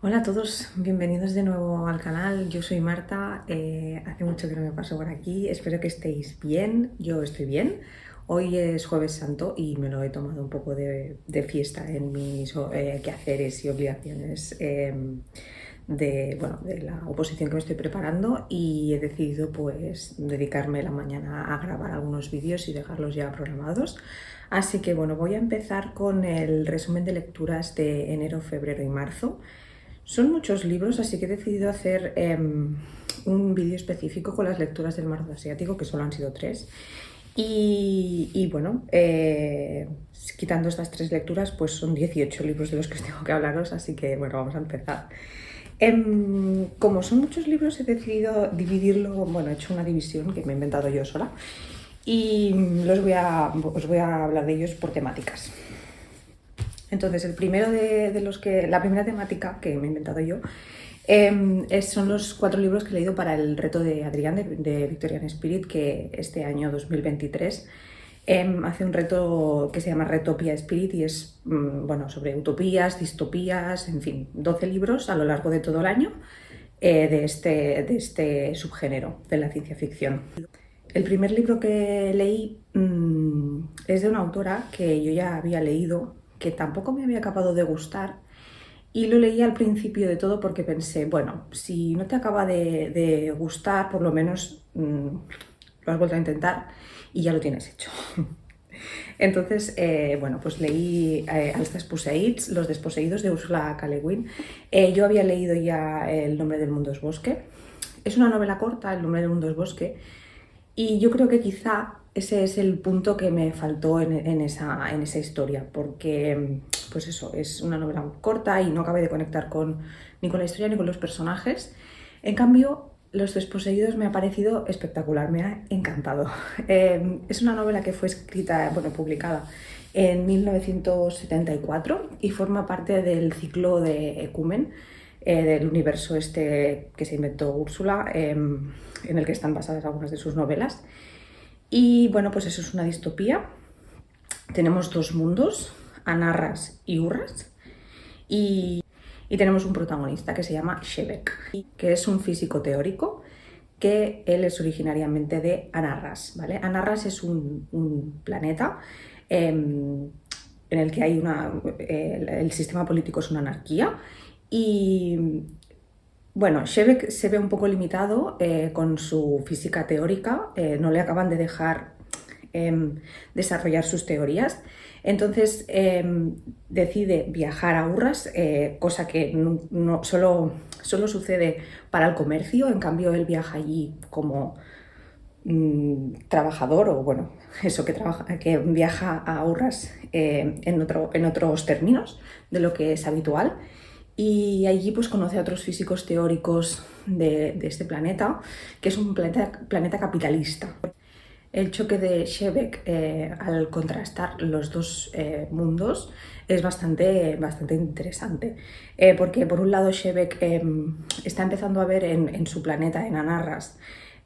Hola a todos, bienvenidos de nuevo al canal. Yo soy Marta, hace mucho que no me paso por aquí, espero que estéis bien, yo estoy bien. Hoy es Jueves Santo y me lo he tomado un poco de fiesta en mis quehaceres y obligaciones de la oposición que me estoy preparando, y he decidido pues dedicarme la mañana a grabar algunos vídeos y dejarlos ya programados. Así que bueno, voy a empezar con el resumen de lecturas de enero, febrero y marzo. Son muchos libros, así que he decidido hacer un vídeo específico con las lecturas del marzo asiático, que solo han sido 3. Y bueno, quitando estas 3 lecturas, pues son 18 libros de los que os tengo que hablaros, así que bueno, vamos a empezar. Como son muchos libros, he decidido dividirlo, bueno, he hecho una división que me he inventado yo sola, y os voy a hablar de ellos por temáticas. Entonces, el primero la primera temática que me he inventado yo son los 4 libros que he leído para el reto de Adrián de Victorian Spirit, que este año 2023 hace un reto que se llama Retopia Spirit, y es bueno, sobre utopías, distopías, en fin, 12 libros a lo largo de todo el año de este subgénero de la ciencia ficción. El primer libro que leí es de una autora que yo ya había leído, que tampoco me había acabado de gustar, y lo leí al principio de todo porque pensé, bueno, si no te acaba de gustar, por lo menos lo has vuelto a intentar y ya lo tienes hecho. Entonces, bueno, pues leí Els Desposseïts, Los Desposeídos, de Ursula K. Le Guin. Yo había leído ya El nombre del mundo es bosque. Es una novela corta, El nombre del mundo es bosque, y yo creo que quizá ese es el punto que me faltó en esa historia, porque pues eso, es una novela corta y no acabé de conectar ni con la historia ni con los personajes. En cambio, Los Desposeídos me ha parecido espectacular, me ha encantado. Es una novela que fue escrita, bueno, publicada en 1974 y forma parte del ciclo de Ecumen, del universo este que se inventó Úrsula, en el que están basadas algunas de sus novelas. Y bueno, pues eso es una distopía. Tenemos 2 mundos, Anarras y Urras, y tenemos un protagonista que se llama Shevek, que es un físico teórico, que él es originariamente de Anarras, ¿vale? Anarras es un planeta en el que hay el sistema político es una anarquía, y bueno, Shevek se ve un poco limitado con su física teórica, no le acaban de dejar desarrollar sus teorías. Entonces decide viajar a Urras, cosa que solo sucede para el comercio. En cambio, él viaja allí como trabajador, o bueno, eso, que viaja a Urras en otros términos de lo que es habitual. Y allí pues conoce a otros físicos teóricos de este planeta, que es un planeta capitalista. El choque de Shevek, al contrastar los 2 mundos, es bastante interesante, porque por un lado Shevek está empezando a ver en su planeta, en Anarras,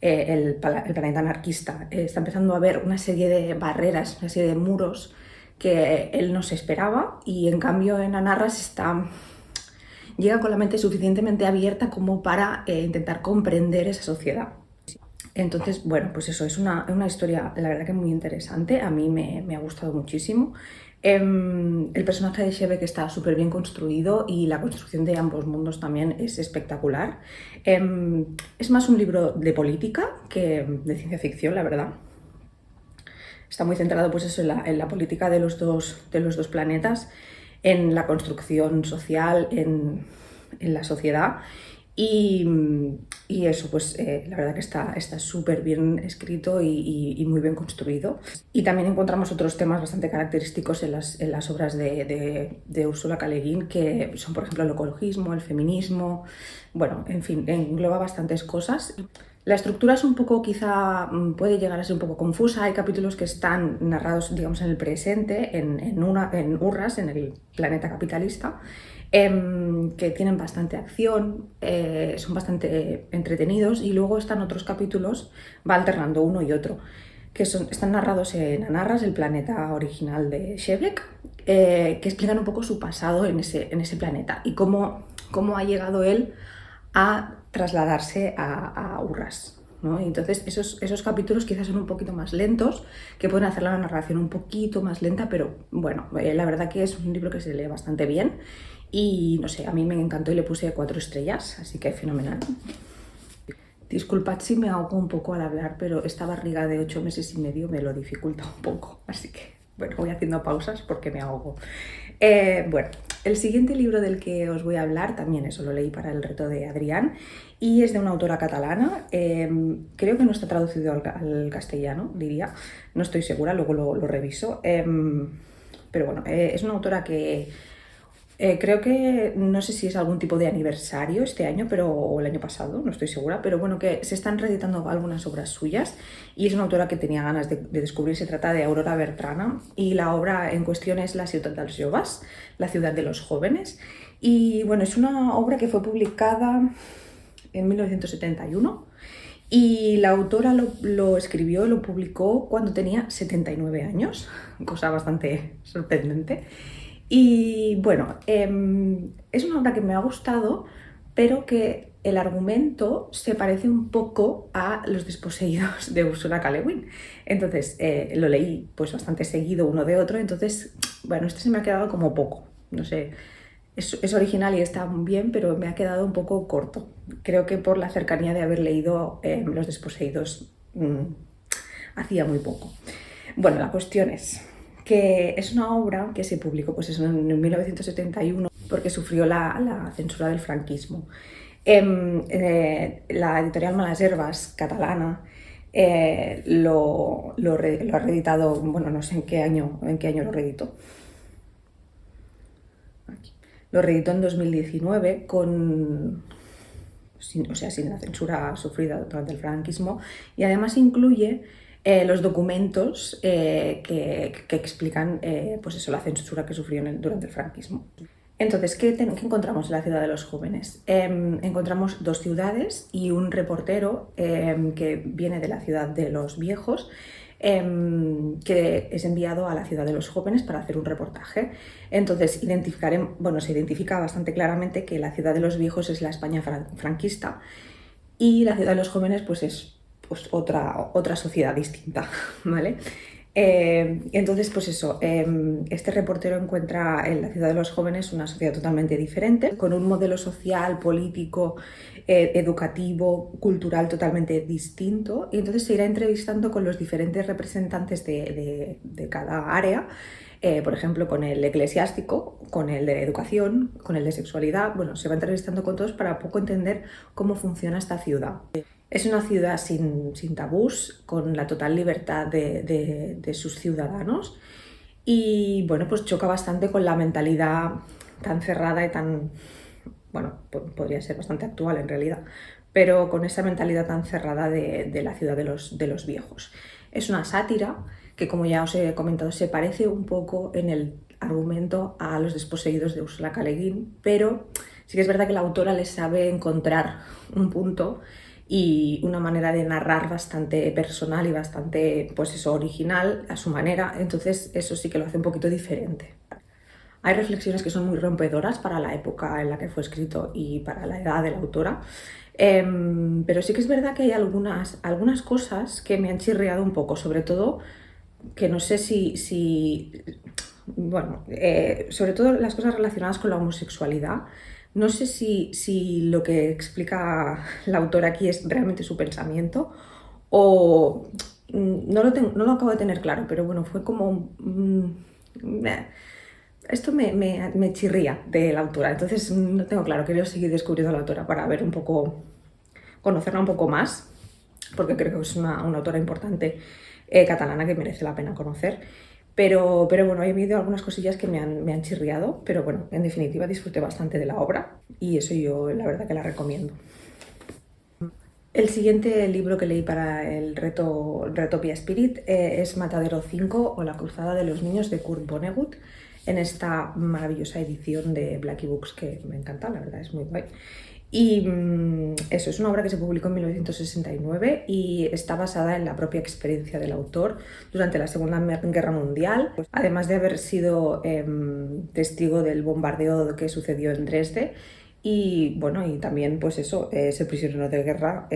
el planeta anarquista, está empezando a ver una serie de barreras, una serie de muros que él no se esperaba, y en cambio en Anarras llega con la mente suficientemente abierta como para intentar comprender esa sociedad. Entonces, bueno, pues eso, es una historia, la verdad, que muy interesante, a mí me ha gustado muchísimo. El personaje de Shevek está súper bien construido y la construcción de ambos mundos también es espectacular. Es más un libro de política que de ciencia ficción, la verdad. Está muy centrado pues eso, en la política de los dos planetas, en la construcción social, en la sociedad. Y eso, pues la verdad que está súper bien escrito y muy bien construido. Y también encontramos otros temas bastante característicos en las obras de Ursula K. Le Guin, que son, por ejemplo, el ecologismo, el feminismo, bueno, en fin, engloba bastantes cosas. La estructura es un poco, quizá puede llegar a ser un poco confusa. Hay capítulos que están narrados, digamos, en el presente, en Urras, en el planeta capitalista, que tienen bastante acción, son bastante entretenidos, y luego están otros capítulos, va alternando uno y otro, que están narrados en Anarras, el planeta original de Shevek, que explican un poco su pasado en ese planeta y cómo cómo ha llegado él a trasladarse a Urras, ¿no? Y entonces esos capítulos quizás son un poquito más lentos, que pueden hacer la narración un poquito más lenta, pero bueno, la verdad que es un libro que se lee bastante bien y no sé, a mí me encantó y le puse 4 estrellas, así que fenomenal. Disculpad si me ahogo un poco al hablar, pero esta barriga de 8 meses y medio me lo dificulta un poco, así que bueno, voy haciendo pausas porque me ahogo. Bueno, el siguiente libro del que os voy a hablar, también eso lo leí para el reto de Adrián, y es de una autora catalana. Creo que no está traducido al castellano, diría, no estoy segura, luego lo reviso. Pero bueno, es una autora que creo que, no sé si es algún tipo de aniversario este año, o el año pasado, no estoy segura, pero bueno, que se están reeditando algunas obras suyas y es una autora que tenía ganas de descubrir. Se trata de Aurora Bertrana y la obra en cuestión es La ciutat dels joves, la ciudad de los jóvenes. Y bueno, es una obra que fue publicada en 1971 y la autora lo escribió, lo publicó cuando tenía 79 años, cosa bastante sorprendente. Y bueno, es una obra que me ha gustado, pero que el argumento se parece un poco a Los desposeídos de Ursula K. Le Guin. Entonces lo leí pues bastante seguido uno de otro, entonces bueno, este se me ha quedado como poco, no sé, es original y está muy bien, pero me ha quedado un poco corto. Creo que por la cercanía de haber leído Los desposeídos hacía muy poco. Bueno, la cuestión es que es una obra que se publicó pues eso, en 1971 porque sufrió la censura del franquismo. La editorial Malas Herbas, catalana, lo ha reeditado, bueno, no sé en qué año lo reeditó. Aquí. Lo reeditó en 2019 sin la censura sufrida durante el franquismo, y además incluye los documentos que explican pues eso, la censura que sufrió durante el franquismo. Entonces, ¿qué encontramos en la ciudad de los jóvenes? Encontramos 2 ciudades y un reportero que viene de la ciudad de los viejos, que es enviado a la ciudad de los jóvenes para hacer un reportaje. Entonces se identifica bastante claramente que la ciudad de los viejos es la España franquista y la ciudad de los jóvenes pues es pues, otra sociedad distinta, ¿vale? Entonces, pues eso, este reportero encuentra en la ciudad de los jóvenes una sociedad totalmente diferente, con un modelo social, político, educativo, cultural totalmente distinto, y entonces se irá entrevistando con los diferentes representantes de cada área, por ejemplo, con el eclesiástico, con el de educación, con el de sexualidad. Bueno, se va entrevistando con todos para poco entender cómo funciona esta ciudad. Es una ciudad sin tabús, con la total libertad de sus ciudadanos y bueno, pues choca bastante con la mentalidad tan cerrada y tan, bueno, podría ser bastante actual en realidad, pero con esa mentalidad tan cerrada de la ciudad de los viejos. Es una sátira que, como ya os he comentado, se parece un poco en el argumento a Los desposeídos de Ursula K. Le Guin, pero sí que es verdad que la autora le sabe encontrar un punto y una manera de narrar bastante personal y bastante, pues eso, original a su manera, entonces eso sí que lo hace un poquito diferente. Hay reflexiones que son muy rompedoras para la época en la que fue escrito y para la edad de la autora, pero sí que es verdad que hay algunas cosas que me han chirriado un poco, sobre todo que no sé bueno, sobre todo las cosas relacionadas con la homosexualidad. No sé si lo que explica la autora aquí es realmente su pensamiento o no lo acabo de tener claro, pero bueno, fue como... esto me chirría de la autora, entonces no tengo claro, quiero seguir descubriendo a la autora para ver un poco, conocerla un poco más, porque creo que es una autora importante catalana que merece la pena conocer. Pero bueno, he habido algunas cosillas que me han chirriado, pero bueno, en definitiva disfruté bastante de la obra y eso yo la verdad que la recomiendo. El siguiente libro que leí para el reto Pia Spirit es Matadero 5 o La cruzada de los niños de Kurt Vonnegut, en esta maravillosa edición de Blackie Books que me encanta, la verdad es muy guay. Y eso es una obra que se publicó en 1969 y está basada en la propia experiencia del autor durante la Segunda Guerra Mundial, además de haber sido testigo del bombardeo que sucedió en Dresde y bueno, y también pues eso, ser prisionero de guerra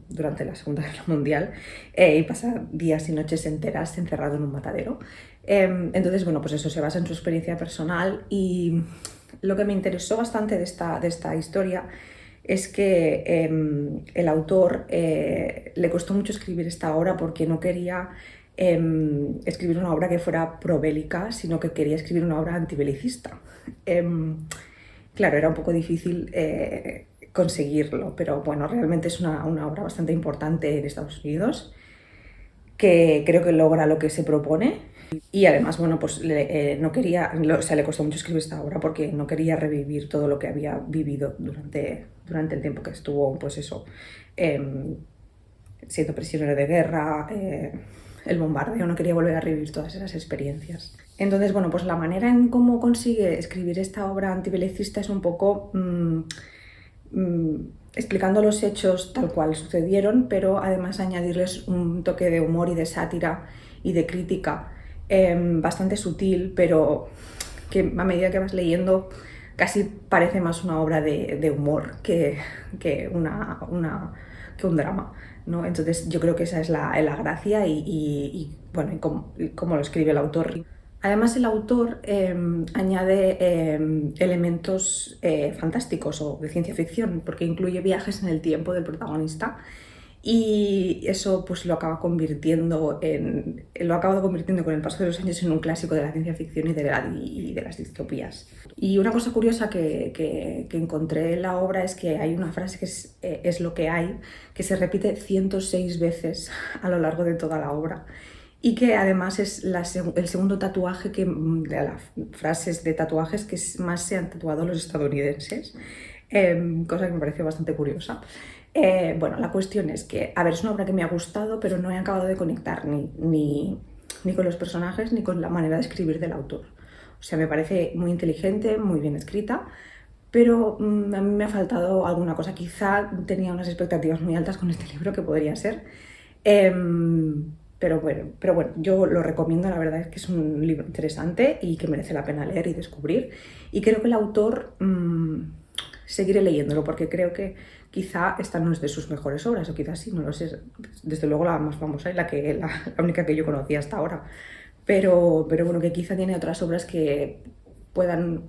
durante la Segunda Guerra Mundial y pasar días y noches enteras encerrado en un matadero. Entonces, bueno, pues eso se basa en su experiencia personal y lo que me interesó bastante de esta historia es que el autor le costó mucho escribir esta obra porque no quería escribir una obra que fuera probélica, sino que quería escribir una obra antibelicista. Claro, era un poco difícil conseguirlo, pero bueno, realmente es una obra bastante importante en Estados Unidos, que creo que logra lo que se propone. Y además, bueno, pues no quería, o sea, le costó mucho escribir esta obra porque no quería revivir todo lo que había vivido durante el tiempo que estuvo, pues eso, eh, siendo prisionero de guerra, el bombardeo, no quería volver a revivir todas esas experiencias. Entonces, bueno, pues la manera en cómo consigue escribir esta obra antibelicista es un poco explicando los hechos tal cual sucedieron, pero además añadirles un toque de humor y de sátira y de crítica bastante sutil, pero que a medida que vas leyendo casi parece más una obra de humor que un drama, ¿no? Entonces yo creo que esa es la gracia bueno, y cómo lo escribe el autor. Además, el autor añade elementos fantásticos o de ciencia ficción, porque incluye viajes en el tiempo del protagonista y eso pues lo ha acabado convirtiendo con el paso de los años en un clásico de la ciencia ficción y de las distopías. Y una cosa curiosa que encontré en la obra es que hay una frase que es lo que hay, que se repite 106 veces a lo largo de toda la obra y que además es el segundo tatuaje de las frases de tatuajes que más se han tatuado los estadounidenses, cosa que me parece bastante curiosa. Bueno, la cuestión es que, a ver, es una obra que me ha gustado, pero no he acabado de conectar ni con los personajes ni con la manera de escribir del autor. O sea, me parece muy inteligente, muy bien escrita, pero a mí me ha faltado alguna cosa. Quizá tenía unas expectativas muy altas con este libro que podría ser. Pero bueno, yo lo recomiendo, la verdad es que es un libro interesante y que merece la pena leer y descubrir. Y creo que el autor seguiré leyéndolo porque creo que quizá esta no es de sus mejores obras, o quizás sí, no lo sé. Desde luego la más famosa y la única que yo conocía hasta ahora. Pero bueno, que quizá tiene otras obras que puedan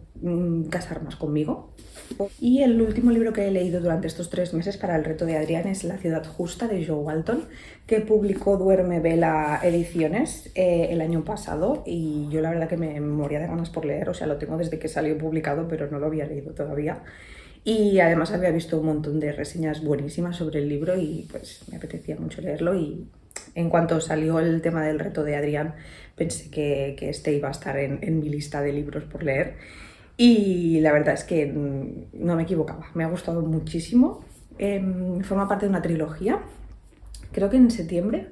casar más conmigo. Y el último libro que he leído durante estos 3 meses para el reto de Adrián es La ciudad justa de Jo Walton, que publicó Duerme Vela Ediciones el año pasado y yo la verdad que me moría de ganas por leer, o sea, lo tengo desde que salió publicado, pero no lo había leído todavía. Y además había visto un montón de reseñas buenísimas sobre el libro y pues me apetecía mucho leerlo y en cuanto salió el tema del reto de Adrián pensé que este iba a estar en mi lista de libros por leer. Y la verdad es que no me equivocaba, me ha gustado muchísimo. Forma parte de una trilogía, creo que en septiembre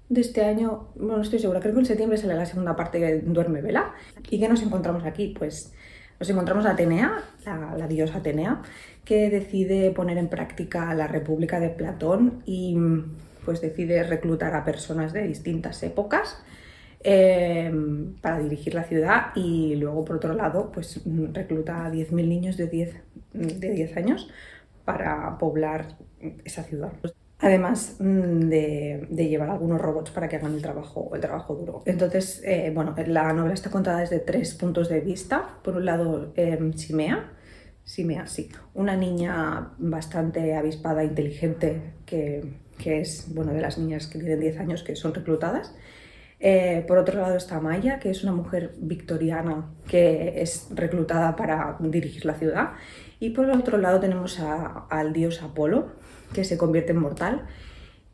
de este año, bueno, no estoy segura, creo que en septiembre sale la segunda parte de Duerme Vela. ¿Y qué nos encontramos aquí? Pues nos encontramos a Atenea, la diosa Atenea, que decide poner en práctica la República de Platón y pues decide reclutar a personas de distintas épocas para dirigir la ciudad y luego por otro lado pues recluta a 10.000 niños de 10 años para poblar esa ciudad. Además de llevar algunos robots para que hagan el trabajo duro. Entonces, bueno, la novela está contada desde 3 puntos de vista. Por un lado, Simea, sí, una niña bastante avispada, inteligente, que es, bueno, de las niñas que tienen 10 años que son reclutadas. Por otro lado está Maya, que es una mujer victoriana que es reclutada para dirigir la ciudad. Y por otro lado tenemos al dios Apolo, que se convierte en mortal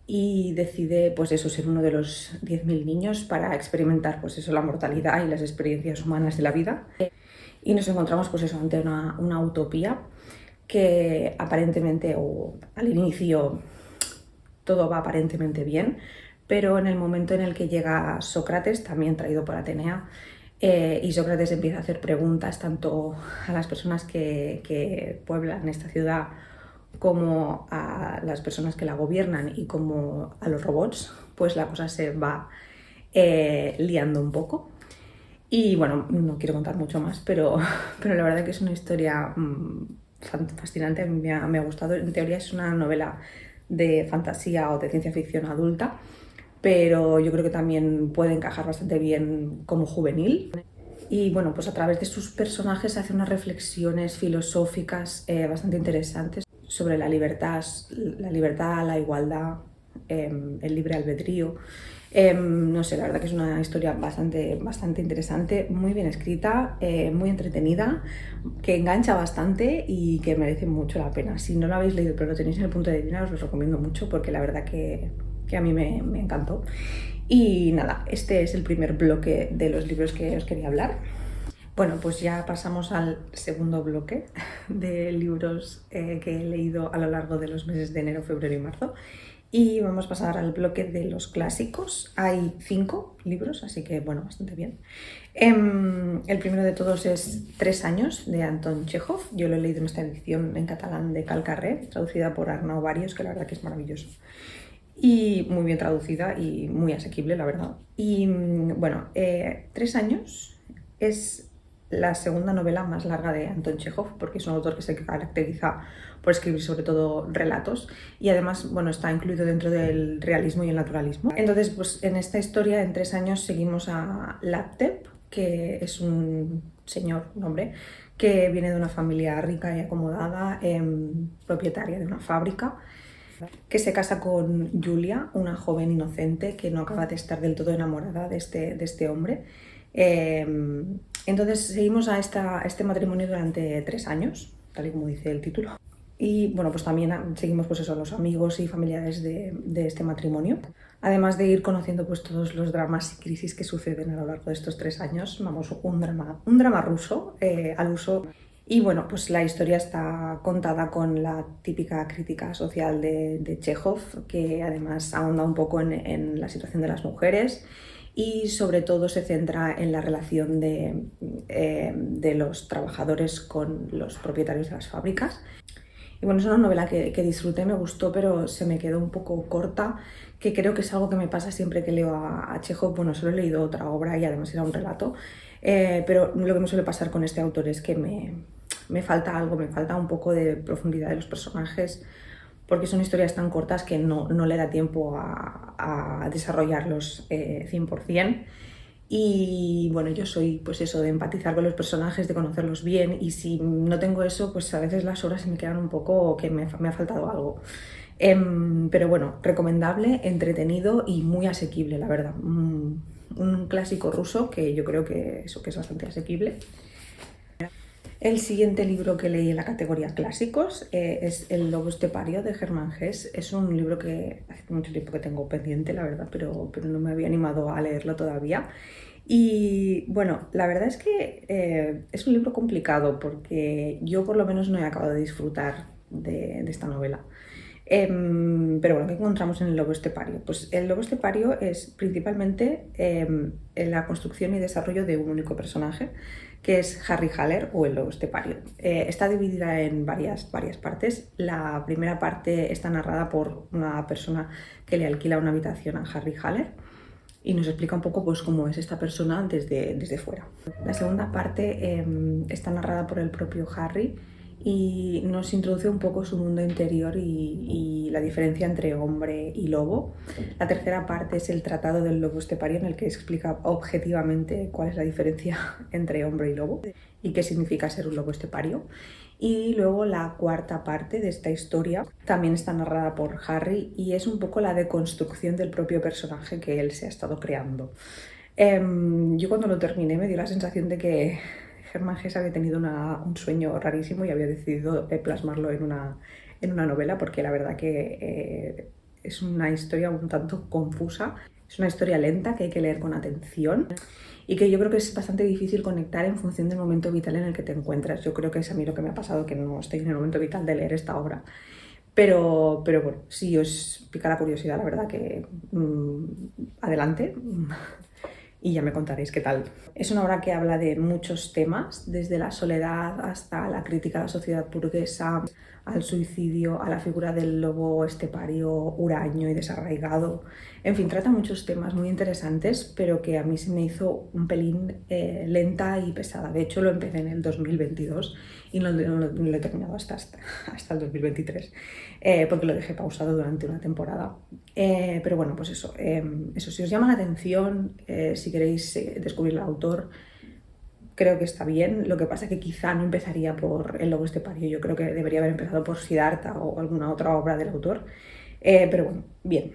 y decide pues eso, ser uno de los 10.000 niños para experimentar pues eso, la mortalidad y las experiencias humanas de la vida. Y nos encontramos pues eso, ante una utopía que aparentemente, o al inicio, todo va aparentemente bien, pero en el momento en el que llega Sócrates, también traído por Atenea, y Sócrates empieza a hacer preguntas tanto a las personas que pueblan esta ciudad como a las personas que la gobiernan y como a los robots, pues la cosa se va liando un poco. Y bueno, no quiero contar mucho más, pero la verdad que es una historia fascinante, a mí me ha gustado. En teoría es una novela de fantasía o de ciencia ficción adulta, pero yo creo que también puede encajar bastante bien como juvenil. Y bueno, pues a través de sus personajes hace unas reflexiones filosóficas bastante interesantes sobre la igualdad, el libre albedrío. No sé, la verdad que es una historia bastante interesante, muy bien escrita, muy entretenida, que engancha bastante y que merece mucho la pena. Si no lo habéis leído pero lo tenéis en el punto de vista, os lo recomiendo mucho porque la verdad que a mí me encantó. Y nada, este es el primer bloque de los libros que os quería hablar. Bueno, pues ya pasamos al segundo bloque de libros que he leído a lo largo de los meses de enero, febrero y marzo. Y vamos a pasar al bloque de los clásicos. Hay 5 libros, así que bueno, bastante bien. El primero de todos es 3 años, de Anton Chekhov. Yo lo he leído en esta edición en catalán de Calcarré, traducida por Arnau Varios, que la verdad que es maravilloso. Y muy bien traducida y muy asequible, la verdad. Y bueno, 3 años es la segunda novela más larga de Anton Chekhov, porque es un autor que se caracteriza por escribir sobre todo relatos y además, bueno, está incluido dentro del realismo y el naturalismo. Entonces, pues en esta historia, en 3 años, seguimos a Laptep, que es un señor, un hombre, que viene de una familia rica y acomodada, propietaria de una fábrica, que se casa con Julia, una joven inocente que no acaba de estar del todo enamorada de este hombre. Entonces seguimos a este matrimonio durante 3 años, tal y como dice el título. Y bueno, pues también seguimos pues eso, los amigos y familiares de este matrimonio. Además de ir conociendo pues todos los dramas y crisis que suceden a lo largo de estos 3 años, vamos, un drama ruso al uso. Y bueno, pues la historia está contada con la típica crítica social de Chekhov, que además ahonda un poco en la situación de las mujeres y sobre todo se centra en la relación de los trabajadores con los propietarios de las fábricas. Y bueno, es una novela que disfruté, me gustó, pero se me quedó un poco corta, que creo que es algo que me pasa siempre que leo a Chekhov. Bueno, solo he leído otra obra y además era un relato, pero lo que me suele pasar con este autor es que me falta algo, me falta un poco de profundidad de los personajes, porque son historias tan cortas que no le da tiempo a desarrollarlos 100%. Y bueno, yo soy pues eso, de empatizar con los personajes, de conocerlos bien, y si no tengo eso, pues a veces las obras se me quedan un poco que me ha faltado algo. Pero bueno, recomendable, entretenido y muy asequible, la verdad. Un clásico ruso que yo creo que es bastante asequible. El siguiente libro que leí en la categoría clásicos es El lobo estepario de Hermann Hesse. Es un libro que hace mucho tiempo que tengo pendiente, la verdad, pero no me había animado a leerlo todavía. Y bueno, la verdad es que es un libro complicado porque yo por lo menos no he acabado de disfrutar de esta novela. Pero bueno, ¿qué encontramos en El lobo estepario? Pues El lobo estepario es principalmente la construcción y desarrollo de un único personaje, que es Harry Haller o el lobo estepario. Está dividida en varias partes. La primera parte está narrada por una persona que le alquila una habitación a Harry Haller y nos explica un poco pues, cómo es esta persona desde fuera. La segunda parte está narrada por el propio Harry y nos introduce un poco su mundo interior y la diferencia entre hombre y lobo. La tercera parte es el tratado del lobo estepario, en el que explica objetivamente cuál es la diferencia entre hombre y lobo y qué significa ser un lobo estepario. Y luego la cuarta parte de esta historia también está narrada por Harry y es un poco la deconstrucción del propio personaje que él se ha estado creando. Yo cuando lo terminé me dio la sensación de que Hermann Hesse había tenido un sueño rarísimo y había decidido plasmarlo en una novela, porque la verdad que es una historia un tanto confusa, es una historia lenta que hay que leer con atención y que yo creo que es bastante difícil conectar en función del momento vital en el que te encuentras. Yo creo que es a mí lo que me ha pasado, que no estoy en el momento vital de leer esta obra. Pero bueno, si os pica la curiosidad, la verdad que adelante. y ya me contaréis qué tal. Es una obra que habla de muchos temas, desde la soledad hasta la crítica a la sociedad burguesa, al suicidio, a la figura del lobo estepario huraño y desarraigado. En fin, trata muchos temas muy interesantes, pero que a mí se me hizo un pelín lenta y pesada. De hecho, lo empecé en el 2022 y no lo he terminado hasta el 2023, porque lo dejé pausado durante una temporada. Pero bueno, pues eso, si os llama la atención, si queréis descubrir el autor, creo que está bien. Lo que pasa es que quizá no empezaría por El lobo estepario. Yo creo que debería haber empezado por Siddhartha o alguna otra obra del autor. Pero bueno, bien.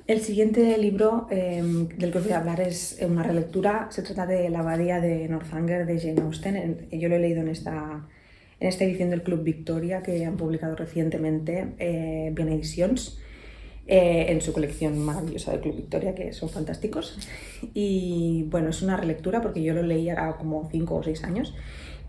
El siguiente libro del que os voy a hablar es una relectura. Se trata de La abadía de Northanger de Jane Austen. Yo lo he leído en esta edición del Club Victoria que han publicado recientemente Bien Editions, en su colección maravillosa del Club Victoria, que son fantásticos. Y bueno, es una relectura porque yo lo leí ahora como 5 o 6 años,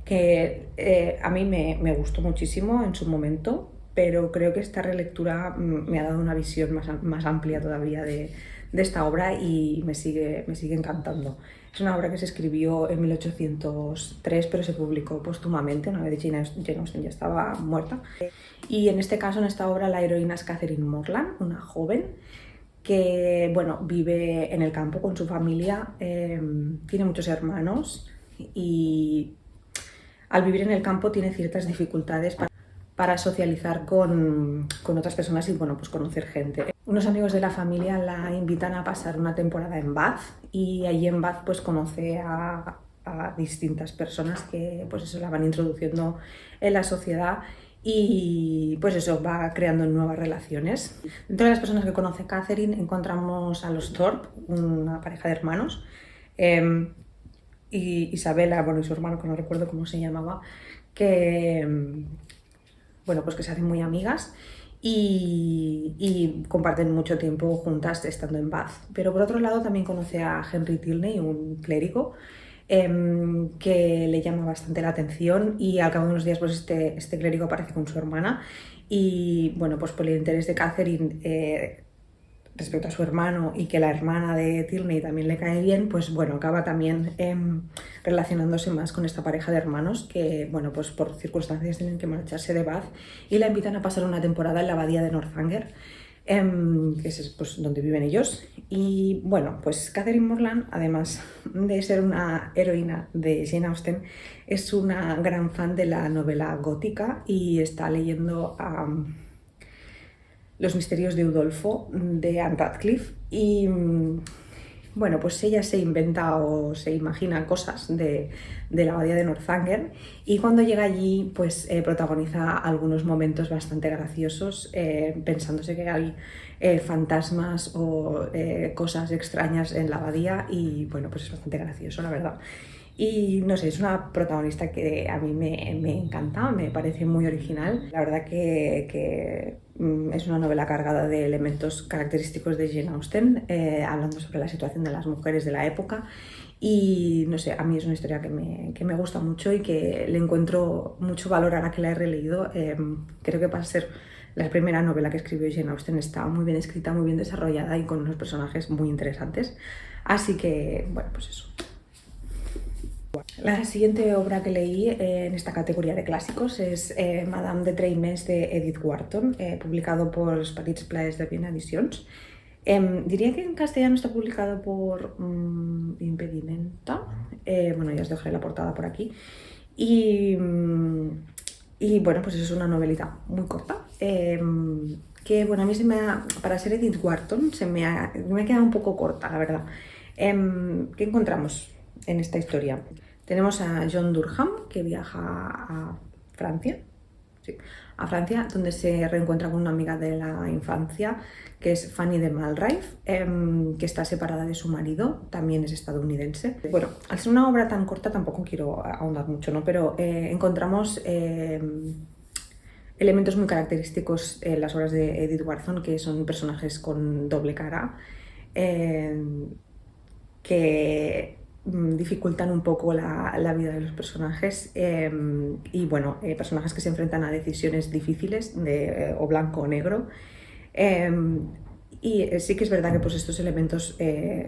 que a mí me gustó muchísimo en su momento, pero creo que esta relectura me ha dado una visión más amplia todavía de esta obra y me sigue encantando. Es una obra que se escribió en 1803, pero se publicó póstumamente, una vez Jane Austen ya estaba muerta. Y en este caso, en esta obra, la heroína es Catherine Morland, una joven que bueno, vive en el campo con su familia, tiene muchos hermanos y al vivir en el campo tiene ciertas dificultades para socializar con otras personas y bueno, pues conocer gente. Unos amigos de la familia la invitan a pasar una temporada en Bath y allí en Bath pues conoce a distintas personas que pues eso la van introduciendo en la sociedad y pues eso va creando nuevas relaciones. Dentro de las personas que conoce Catherine encontramos a los Thorpe, una pareja de hermanos, y Isabella, bueno, y su hermano, que no recuerdo cómo se llamaba, que bueno, pues que se hacen muy amigas y comparten mucho tiempo juntas estando en Bath. Pero por otro lado también conoce a Henry Tilney, un clérigo, que le llama bastante la atención y al cabo de unos días pues este clérigo aparece con su hermana y bueno, pues por el interés de Catherine respecto a su hermano y que la hermana de Tilney también le cae bien, pues bueno, acaba también relacionándose más con esta pareja de hermanos que, bueno, pues por circunstancias tienen que marcharse de Bath y la invitan a pasar una temporada en la abadía de Northanger, que es pues, donde viven ellos. Y bueno, pues Catherine Morland, además de ser una heroína de Jane Austen, es una gran fan de la novela gótica y está leyendo Los misterios de Udolfo, de Anne Radcliffe, y bueno, pues ella se inventa o se imagina cosas de la abadía de Northanger y cuando llega allí pues protagoniza algunos momentos bastante graciosos, pensándose que hay fantasmas o cosas extrañas en la abadía y bueno, pues es bastante gracioso, la verdad. Y no sé, es una protagonista que a mí me encanta, me parece muy original. La verdad que es una novela cargada de elementos característicos de Jane Austen, hablando sobre la situación de las mujeres de la época. Y no sé, a mí es una historia que me gusta mucho y que le encuentro mucho valor ahora que la he releído. Creo que para ser la primera novela que escribió Jane Austen está muy bien escrita, muy bien desarrollada y con unos personajes muy interesantes. Así que, bueno, pues eso. La siguiente obra que leí en esta categoría de clásicos es Madame de Treymes de Edith Wharton, publicado por los Petits Plaers de Bien Editions. Diría que en castellano está publicado por Impedimenta. Bueno, ya os dejaré la portada por aquí. Y bueno, pues es una novelita muy corta. Que bueno, a mí para ser Edith Wharton me ha quedado un poco corta, la verdad. ¿Qué encontramos en esta historia? Tenemos a John Durham, que viaja a Francia, sí, a Francia, donde se reencuentra con una amiga de la infancia, que es Fanny de Malrive, que está separada de su marido, también es estadounidense. Bueno, al ser una obra tan corta tampoco quiero ahondar mucho, ¿no? Pero encontramos elementos muy característicos en las obras de Edith Wharton, que son personajes con doble cara, que dificultan un poco la vida de los personajes y bueno, personajes que se enfrentan a decisiones difíciles de o blanco o negro, Y sí que es verdad que pues, estos elementos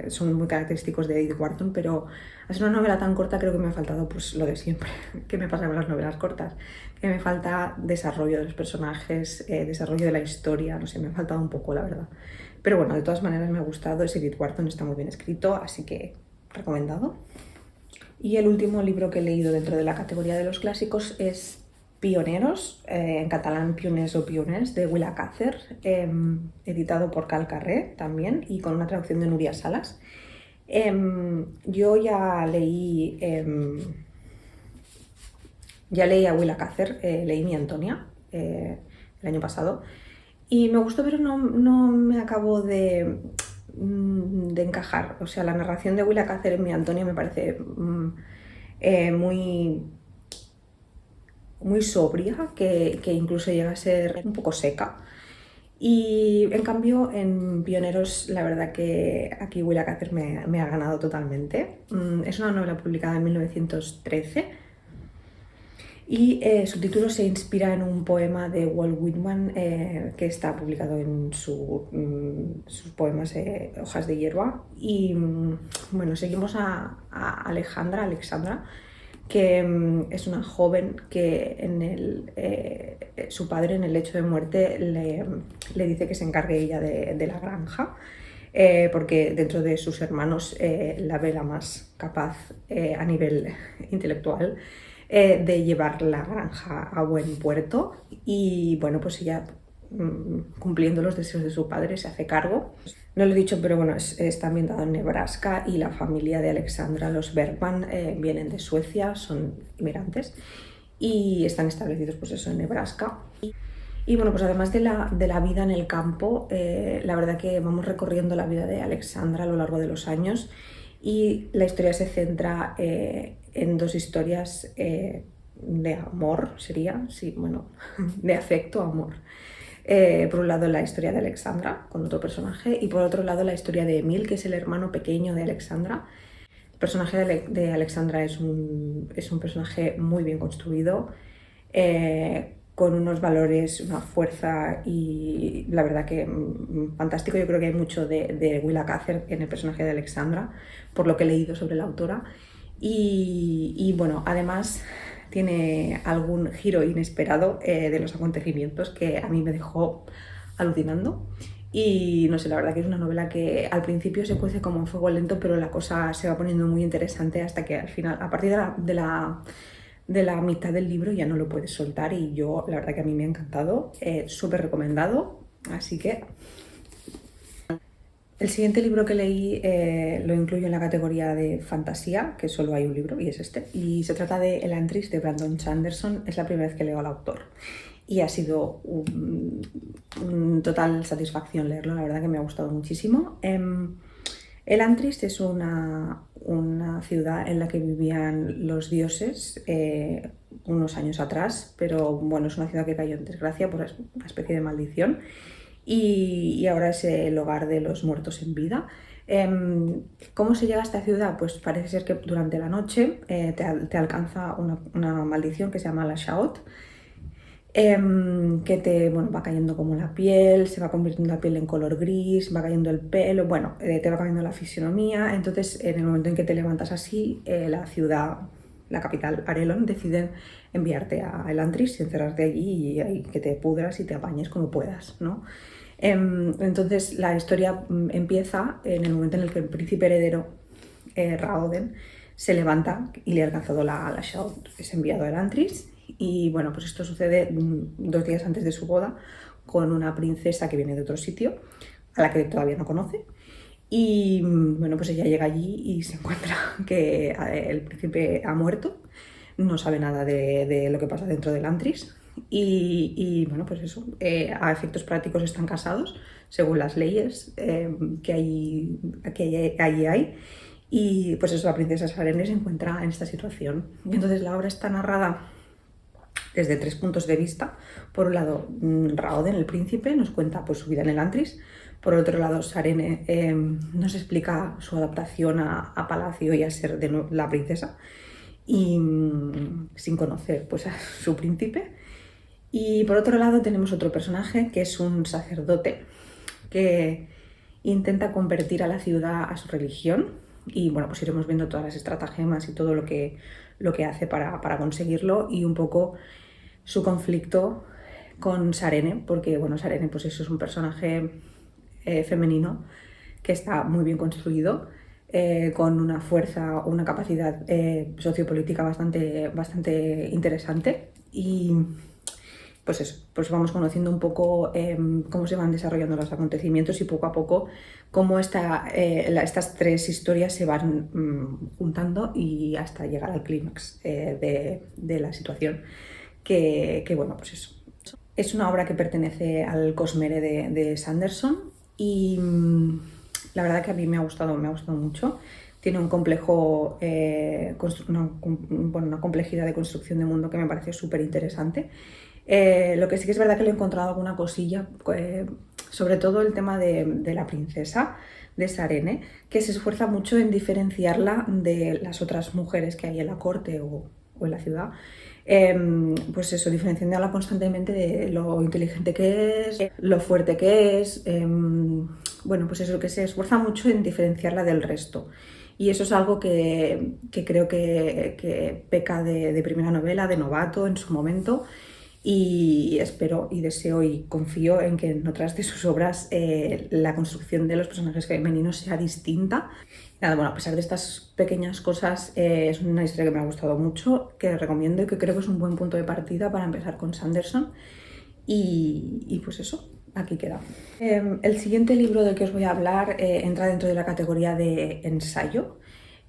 son muy característicos de Edith Wharton, pero al ser una novela tan corta creo que me ha faltado pues, lo de siempre. ¿Qué me pasa con las novelas cortas? Que me falta desarrollo de los personajes, desarrollo de la historia, no sé, me ha faltado un poco, la verdad. Pero bueno, de todas maneras me ha gustado, es Edith Wharton, está muy bien escrito, así que recomendado. Y el último libro que he leído dentro de la categoría de los clásicos es Pioneros, en catalán Pioners o Pioners, de Willa Cather, editado por Cal Carré también y con una traducción de Nuria Salas. Yo ya leí a Willa Cather, leí Mi Antonia el año pasado y me gustó, pero no me acabó de encajar. O sea, la narración de Willa Cather en Mi Antonia me parece muy sobria, que incluso llega a ser un poco seca. Y en cambio en Pioneros la verdad que aquí Willa Cather me ha ganado totalmente. Es una novela publicada en 1913 y su título se inspira en un poema de Walt Whitman que está publicado en sus poemas Hojas de hierba. Y bueno, seguimos a Alexandra, que es una joven que su padre en el lecho de muerte le dice que se encargue ella de la granja, porque dentro de sus hermanos la ve la más capaz a nivel intelectual de llevar la granja a buen puerto. Y bueno, pues ella, cumpliendo los deseos de su padre, se hace cargo. No lo he dicho, pero bueno, está ambientado en Nebraska y la familia de Alexandra, los Bergman, vienen de Suecia, son inmigrantes y están establecidos pues eso en Nebraska. Y bueno, pues además de la vida en el campo, la verdad que vamos recorriendo la vida de Alexandra a lo largo de los años y la historia se centra en dos historias de amor, sería, sí, bueno, de afecto, amor. Por un lado la historia de Alexandra con otro personaje y por otro lado la historia de Emil, que es el hermano pequeño de Alexandra. El personaje de Alexandra es un personaje muy bien construido, con unos valores, una fuerza y la verdad que fantástico. Yo creo que hay mucho de Willa Cather en el personaje de Alexandra, por lo que he leído sobre la autora. Y bueno, además tiene algún giro inesperado de los acontecimientos que a mí me dejó alucinando. Y no sé, la verdad que es una novela que al principio se cuece como a fuego lento, pero la cosa se va poniendo muy interesante hasta que al final, a partir de la mitad del libro ya no lo puedes soltar. Y yo, la verdad que a mí me ha encantado, súper recomendado, así que... El siguiente libro que leí lo incluyo en la categoría de fantasía, que solo hay un libro y es este, y se trata de Elantris de Brandon Sanderson. Es la primera vez que leo al autor y ha sido un total satisfacción leerlo, la verdad que me ha gustado muchísimo. Elantris es una ciudad en la que vivían los dioses unos años atrás, pero bueno, es una ciudad que cayó en desgracia por una especie de maldición. Y ahora es el hogar de los muertos en vida. ¿Cómo se llega a esta ciudad? Pues parece ser que durante la noche te alcanza una maldición que se llama la Shaot, que bueno, va cayendo como la piel, se va convirtiendo la piel en color gris, va cayendo el pelo, bueno, te va cambiando la fisionomía. Entonces, en el momento en que te levantas así, la ciudad, la capital, Arelon, deciden enviarte a Elantris y encerrarte allí y que te pudras y te apañes como puedas, ¿no? Entonces la historia empieza en el momento en el que el príncipe heredero, Raoden, se levanta y le ha alcanzado la Shaot, es enviado a Elantris. Y bueno, pues esto sucede 2 días antes de su boda con una princesa que viene de otro sitio, a la que todavía no conoce. Y bueno, pues ella llega allí y se encuentra que el príncipe ha muerto, no sabe nada de lo que pasa dentro del Elantris. Y bueno, pues eso, a efectos prácticos están casados según las leyes que allí hay. Y pues eso, la princesa Sarene se encuentra en esta situación. Y entonces la obra está narrada desde 3 puntos de vista. Por un lado, Raoden, el príncipe, nos cuenta pues, su vida en el Elantris. Por otro lado, Sarene nos explica su adaptación a Palacio y a ser la princesa, y sin conocer pues, a su príncipe. Y por otro lado tenemos otro personaje que es un sacerdote que intenta convertir a la ciudad a su religión y bueno, pues iremos viendo todas las estratagemas y todo lo que hace para conseguirlo y un poco su conflicto con Sarene, porque bueno, Sarene pues eso es un personaje femenino que está muy bien construido, con una fuerza, una capacidad sociopolítica bastante interesante y pues eso, pues vamos conociendo un poco cómo se van desarrollando los acontecimientos y poco a poco cómo estas tres historias se van juntando y hasta llegar al clímax de la situación que bueno, pues eso. Es una obra que pertenece al Cosmere de Sanderson y la verdad que a mí me ha gustado mucho. Tiene un complejo, una complejidad de construcción de mundo que me parece súper interesante. Lo que sí que es verdad que le he encontrado alguna cosilla, sobre todo el tema de la princesa, de Sarene, que se esfuerza mucho en diferenciarla de las otras mujeres que hay en la corte o en la ciudad. Pues eso, diferenciándola constantemente de lo inteligente que es, lo fuerte que es, bueno, pues eso, que se esfuerza mucho en diferenciarla del resto. Y eso es algo que creo que peca de primera novela, de novato en su momento, y espero y deseo y confío en que en otras de sus obras la construcción de los personajes femeninos sea distinta. Nada, bueno, a pesar de estas pequeñas cosas, es una historia que me ha gustado mucho, que recomiendo y que creo que es un buen punto de partida para empezar con Sanderson. Y pues eso, aquí queda. El siguiente libro del que os voy a hablar entra dentro de la categoría de ensayo.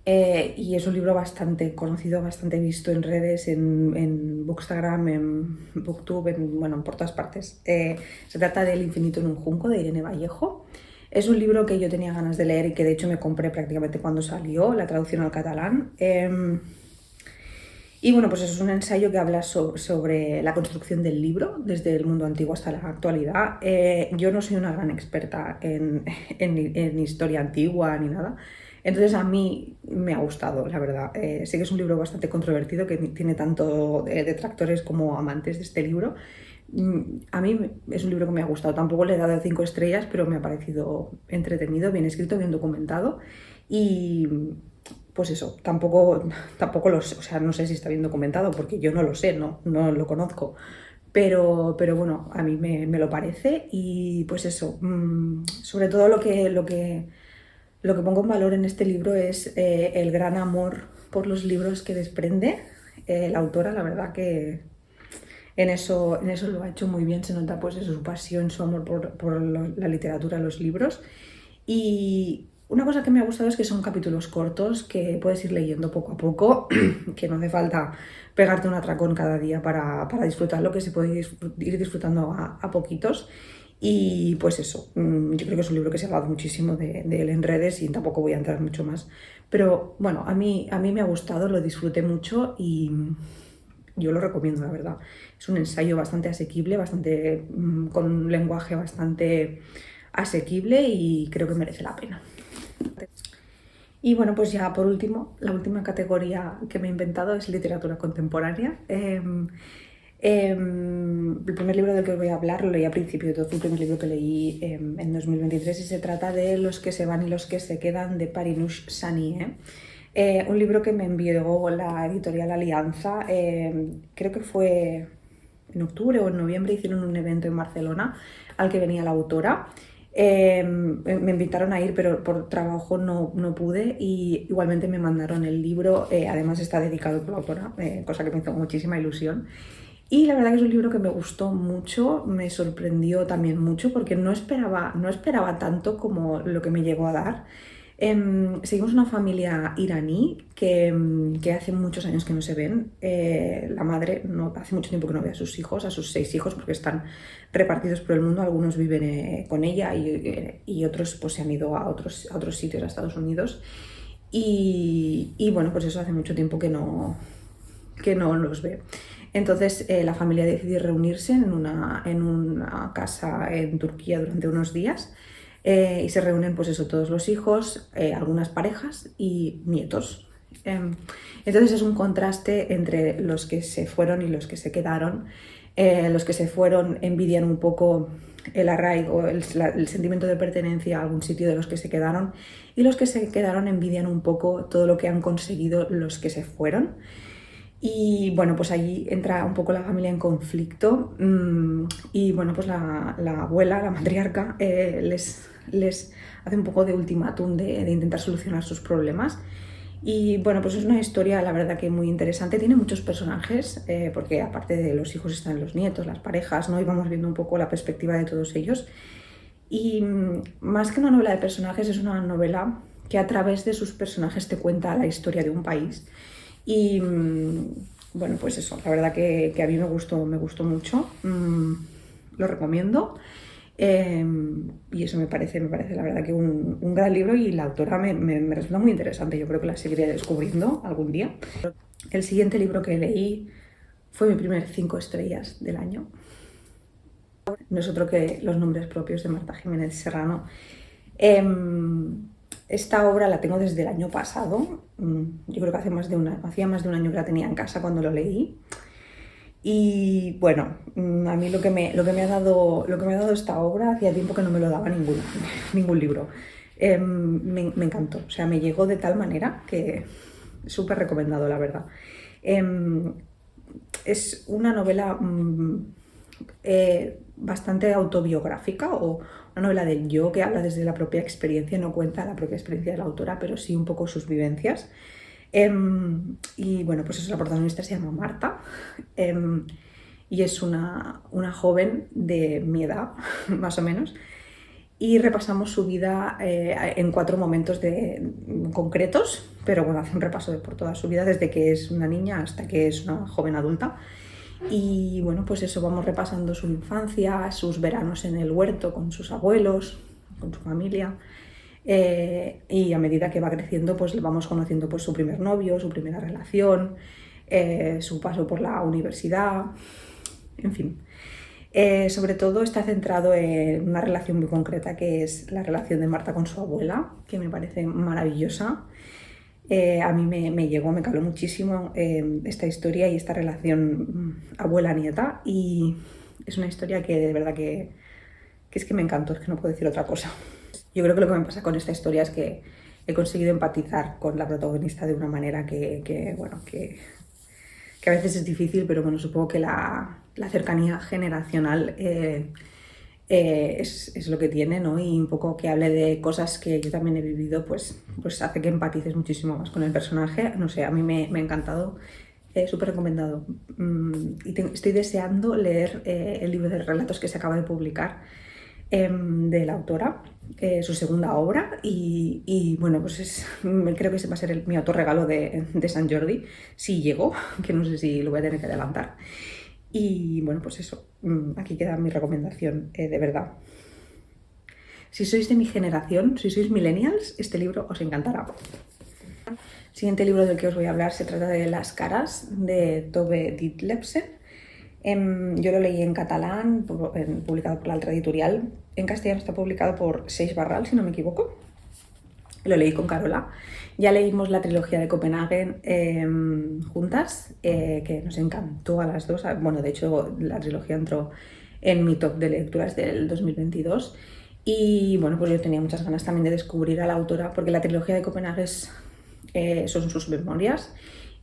Y es un libro bastante conocido, bastante visto en redes, en Bookstagram, en Booktube, bueno, por todas partes. Se trata de El infinito en un junco, de Irene Vallejo. Es un libro que yo tenía ganas de leer y que de hecho me compré prácticamente cuando salió, la traducción al catalán. Y bueno, pues eso es un ensayo que habla sobre la construcción del libro, desde el mundo antiguo hasta la actualidad. Yo no soy una gran experta en historia antigua ni nada. Entonces a mí me ha gustado, la verdad. Sé que es un libro bastante controvertido, que tiene tanto detractores como amantes de este libro. A mí es un libro que me ha gustado. Tampoco le he dado 5 estrellas, pero me ha parecido entretenido, bien escrito, bien documentado. Y pues eso, tampoco lo sé, o sea, no sé si está bien documentado porque yo no lo sé, no lo conozco. Pero bueno, a mí me lo parece y pues eso, sobre todo lo que pongo en valor en este libro es el gran amor por los libros que desprende la autora. La verdad que en eso lo ha hecho muy bien, se nota pues su pasión, su amor por la literatura, los libros. Y una cosa que me ha gustado es que son capítulos cortos que puedes ir leyendo poco a poco, que no hace falta pegarte un atracón cada día para disfrutarlo, que se puede ir disfrutando a poquitos. Y pues eso, yo creo que es un libro que se ha hablado muchísimo de él en redes y tampoco voy a entrar mucho más. Pero bueno, a mí me ha gustado, lo disfruté mucho y yo lo recomiendo, la verdad. Es un ensayo bastante asequible, con un lenguaje bastante asequible y creo que merece la pena. Y bueno, pues ya por último, la última categoría que me he inventado es literatura contemporánea. El primer libro del que os voy a hablar lo leí a principio de todo, fue el primer libro que leí en 2023 y se trata de Los que se van y los que se quedan, de Parinush Sanie. Un libro que me envió la editorial Alianza, creo que fue en octubre o en noviembre, hicieron un evento en Barcelona al que venía la autora. Me invitaron a ir, pero por trabajo no pude, y igualmente me mandaron el libro, además está dedicado por la autora, cosa que me hizo muchísima ilusión. Y la verdad que es un libro que me gustó mucho, me sorprendió también mucho porque no esperaba tanto como lo que me llegó a dar. Seguimos una familia iraní que hace muchos años que no se ven. La madre hace mucho tiempo que no ve a sus hijos, a sus 6 hijos, porque están repartidos por el mundo. Algunos viven con ella y otros pues se han ido a otros sitios, a Estados Unidos. Y bueno, pues eso hace mucho tiempo que no los ve. Entonces la familia decide reunirse en una casa en Turquía durante unos días. Y se reúnen pues eso, todos los hijos, algunas parejas y nietos. Entonces es un contraste entre los que se fueron y los que se quedaron. Los que se fueron envidian un poco el arraigo, el sentimiento de pertenencia a algún sitio de los que se quedaron, y los que se quedaron envidian un poco todo lo que han conseguido los que se fueron. Y bueno, pues allí entra un poco la familia en conflicto, y bueno, pues la abuela, la matriarca, les hace un poco de ultimátum de intentar solucionar sus problemas. Y bueno, pues es una historia, la verdad, que muy interesante. Tiene muchos personajes, porque aparte de los hijos están los nietos, las parejas, ¿no? Y vamos viendo un poco la perspectiva de todos ellos. Y más que una novela de personajes, es una novela que a través de sus personajes te cuenta la historia de un país. Y bueno, pues eso, la verdad que a mí me gustó mucho. Lo recomiendo. Y eso me parece la verdad que un gran libro, y la autora me resulta muy interesante. Yo creo que la seguiré descubriendo algún día. El siguiente libro que leí fue mi primer 5 estrellas del año. No es otro que Los nombres propios, de Marta Jiménez Serrano. Esta obra la tengo desde el año pasado. Yo creo que hacía más de un año que la tenía en casa cuando lo leí. Y bueno, a mí lo que me ha dado esta obra, hacía tiempo que no me lo daba ningún libro. Me encantó, o sea, me llegó de tal manera que súper recomendado, la verdad. Es una novela bastante autobiográfica, o una novela del yo, que habla desde la propia experiencia, no cuenta la propia experiencia de la autora, pero sí un poco sus vivencias. Y bueno, pues eso, la protagonista se llama Marta, y es una joven de mi edad, más o menos, y repasamos su vida en 4 momentos concretos, pero bueno, hace un repaso por toda su vida, desde que es una niña hasta que es una joven adulta. Y bueno, pues eso, vamos repasando su infancia, sus veranos en el huerto con sus abuelos, con su familia. Y a medida que va creciendo, pues vamos conociendo pues su primer novio, su primera relación, su paso por la universidad, en fin. Sobre todo está centrado en una relación muy concreta, que es la relación de Marta con su abuela, que me parece maravillosa. A mí me llegó, me caló muchísimo esta historia y esta relación abuela-nieta, y es una historia que de verdad que es que me encantó, es que no puedo decir otra cosa. Yo creo que lo que me pasa con esta historia es que he conseguido empatizar con la protagonista de una manera que a veces es difícil, pero bueno, supongo que la cercanía generacional es lo que tiene, ¿no? Y un poco que hable de cosas que yo también he vivido, pues hace que empatices muchísimo más con el personaje. No sé, a mí me ha encantado, súper recomendado. Y estoy deseando leer el libro de relatos que se acaba de publicar de la autora, su segunda obra, y bueno, pues creo que ese va a ser mi autorregalo de San Jordi, si llego, que no sé si lo voy a tener que adelantar. Y bueno, pues eso, aquí queda mi recomendación, de verdad. Si sois de mi generación, si sois millennials, este libro os encantará. El siguiente libro del que os voy a hablar se trata de Las caras, de Tove Ditlevsen. Yo lo leí en catalán, publicado por la Altra Editorial. En castellano está publicado por Seix Barral, si no me equivoco. Lo leí con Carola. Ya leímos la trilogía de Copenhague juntas, que nos encantó a las dos. Bueno, de hecho, la trilogía entró en mi top de lecturas del 2022. Y bueno, pues yo tenía muchas ganas también de descubrir a la autora, porque la trilogía de Copenhague son sus memorias,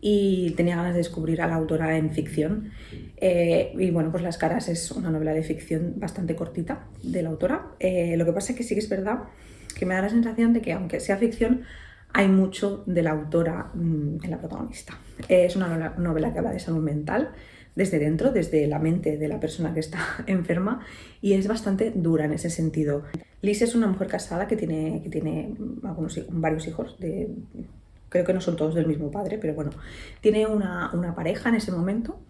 y tenía ganas de descubrir a la autora en ficción. Y bueno, pues Las caras es una novela de ficción bastante cortita de la autora. Lo que pasa es que sí que es verdad que me da la sensación de que, aunque sea ficción, hay mucho de la autora en la protagonista. Es una novela que habla de salud mental desde dentro, desde la mente de la persona que está enferma, y es bastante dura en ese sentido. Liz es una mujer casada que tiene varios hijos, creo que no son todos del mismo padre, pero bueno, tiene una pareja en ese momento,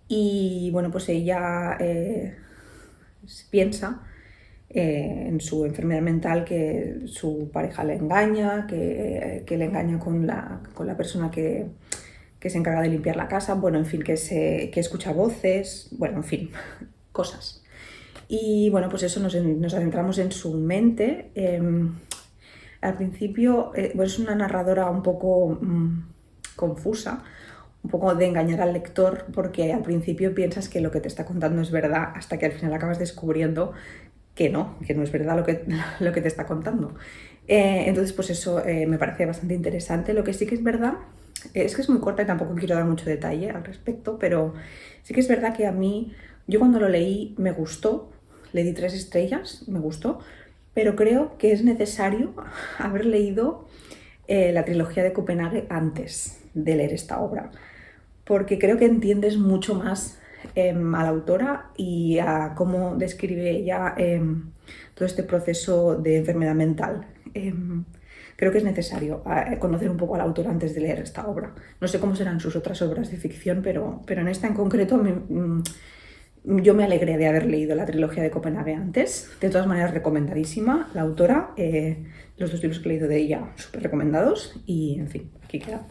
y bueno, pues ella piensa en su enfermedad mental, que su pareja le engaña, que le engaña con la persona que se encarga de limpiar la casa, bueno, en fin, que escucha voces, bueno, en fin, cosas. Y bueno, pues eso, nos adentramos en su mente. Al principio, pues es una narradora un poco confusa, un poco de engañar al lector, porque al principio piensas que lo que te está contando es verdad, hasta que al final acabas descubriendo que no es verdad lo que te está contando. Entonces, pues eso me parece bastante interesante. Lo que sí que es verdad es que es muy corta y tampoco quiero dar mucho detalle al respecto, pero sí que es verdad que a mí, yo cuando lo leí me gustó, le di 3 estrellas, me gustó, pero creo que es necesario haber leído la trilogía de Copenhague antes de leer esta obra, porque creo que entiendes mucho más a la autora y a cómo describe ella todo este proceso de enfermedad mental. Creo que es necesario conocer un poco a la autora antes de leer esta obra. No sé cómo serán sus otras obras de ficción, pero en esta en concreto yo me alegré de haber leído la trilogía de Copenhague antes. De todas maneras, recomendadísima la autora. Los 2 libros que he leído de ella, súper recomendados. Y, en fin, aquí queda.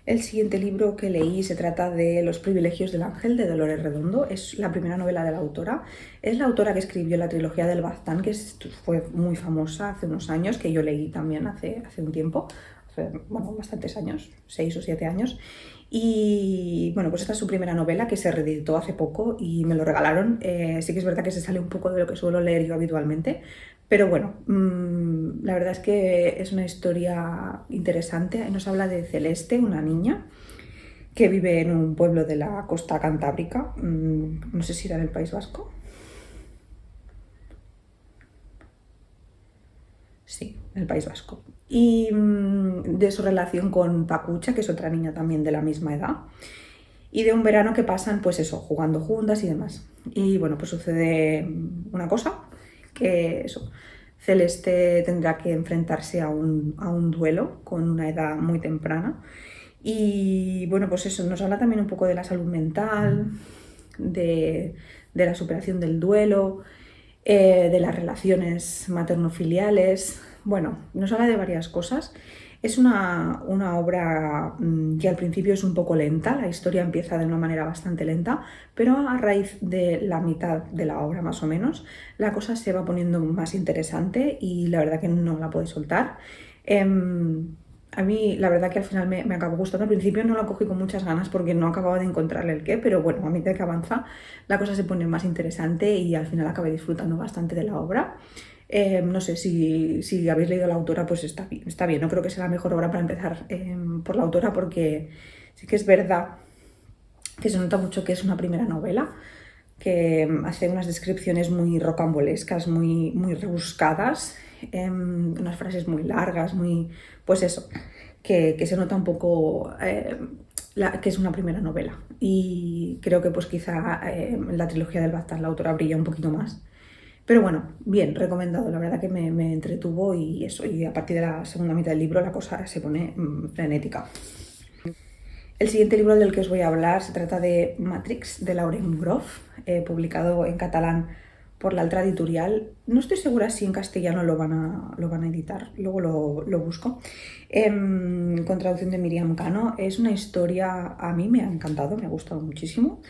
El siguiente libro que leí se trata de Los privilegios del ángel, de Dolores Redondo. Es la primera novela de la autora. Es la autora que escribió la trilogía del Baztán, que fue muy famosa hace unos años, que yo leí también hace un tiempo, bueno, bastantes años, 6 o 7 años. Y bueno, pues esta es su primera novela, que se reeditó hace poco y me lo regalaron. Sí que es verdad que se sale un poco de lo que suelo leer yo habitualmente, pero bueno, la verdad es que es una historia interesante. Nos habla de Celeste, una niña que vive en un pueblo de la costa cantábrica, no sé si era en el País Vasco. Sí, en el País Vasco. Y de su relación con Pacucha, que es otra niña también de la misma edad, y de un verano que pasan, pues eso, jugando juntas y demás. Y bueno, pues sucede una cosa, que eso, Celeste tendrá que enfrentarse a un duelo con una edad muy temprana. Y bueno, pues eso, nos habla también un poco de la salud mental, de la superación del duelo, de las relaciones materno-filiales. Bueno, nos habla de varias cosas. Es una obra que al principio es un poco lenta, la historia empieza de una manera bastante lenta, pero a raíz de la mitad de la obra más o menos, la cosa se va poniendo más interesante y la verdad que no la puedo soltar. A mí la verdad que al final me acabó gustando. Al principio no la cogí con muchas ganas porque no acababa de encontrarle el qué, pero bueno, a medida que avanza la cosa se pone más interesante y al final acabé disfrutando bastante de la obra. No sé si habéis leído a la autora, pues está bien. No creo que sea la mejor obra para empezar por la autora, porque sí que es verdad que se nota mucho que es una primera novela, que hace unas descripciones muy rocambolescas, muy rebuscadas, unas frases muy largas, pues eso, que se nota un poco que es una primera novela. Y creo que pues quizá en la trilogía del Baztán la autora brilla un poquito más. Pero bueno, bien, recomendado, la verdad que me entretuvo y eso, y a partir de la segunda mitad del libro la cosa se pone frenética. El siguiente libro del que os voy a hablar se trata de Matrix, de Lauren Groff, publicado en catalán por la Altra Editorial. No estoy segura si en castellano lo van a editar, luego lo busco. Con traducción de Miriam Cano. Es una historia, a mí me ha encantado, me ha gustado muchísimo.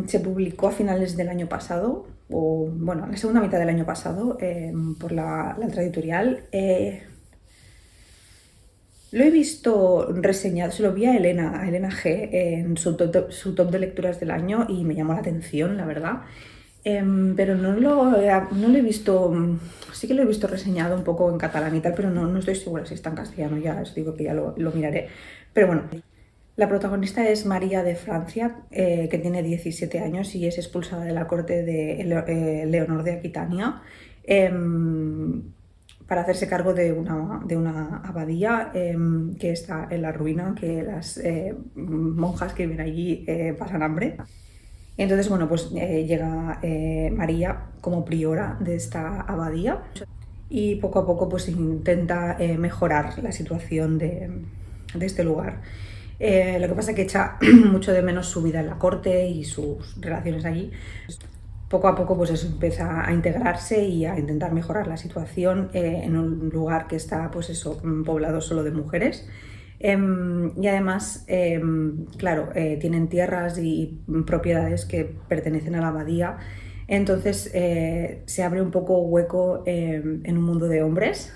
Se publicó a finales del año pasado, o bueno, en la segunda mitad del año pasado, por la Altra Editorial. Lo he visto reseñado, se lo vi a Elena G en su top de lecturas del año y me llamó la atención, la verdad. Pero no lo he visto, sí que lo he visto reseñado un poco en catalán y tal, pero no estoy segura si está en castellano, ya os digo que ya lo miraré. Pero bueno, la protagonista es María de Francia, que tiene 17 años y es expulsada de la corte de Leonor de Aquitania para hacerse cargo de una abadía que está en la ruina, que las monjas que viven allí pasan hambre. Entonces, bueno, pues llega María como priora de esta abadía y poco a poco pues intenta mejorar la situación de este lugar. Lo que pasa es que echa mucho de menos su vida en la corte y sus relaciones allí. Poco a poco pues eso, empieza a integrarse y a intentar mejorar la situación en un lugar que está pues eso, poblado solo de mujeres. Y además, claro, tienen tierras y propiedades que pertenecen a la abadía. Entonces se abre un poco hueco en un mundo de hombres,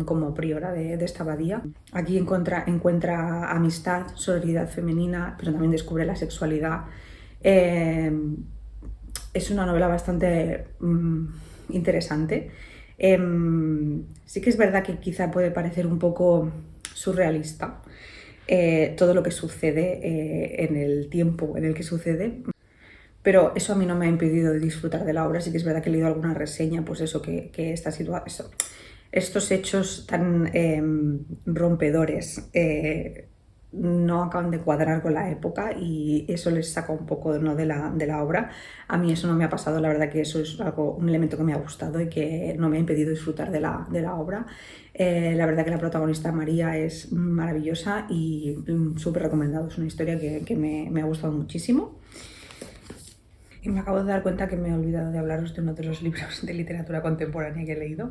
como priora de esta abadía. Aquí encuentra amistad, sororidad femenina, pero también descubre la sexualidad. Es una novela bastante interesante. Sí que es verdad que quizá puede parecer un poco surrealista todo lo que sucede en el tiempo en el que sucede, pero eso a mí no me ha impedido de disfrutar de la obra. Sí que es verdad que he leído alguna reseña, pues eso, que estos hechos tan rompedores no acaban de cuadrar con la época y eso les saca un poco, ¿no?, de la obra. A mí eso no me ha pasado, la verdad que eso es un elemento que me ha gustado y que no me ha impedido disfrutar de la obra. La verdad que la protagonista María es maravillosa y súper recomendado, es una historia que me ha gustado muchísimo. Y me acabo de dar cuenta que me he olvidado de hablaros de uno de los libros de literatura contemporánea que he leído,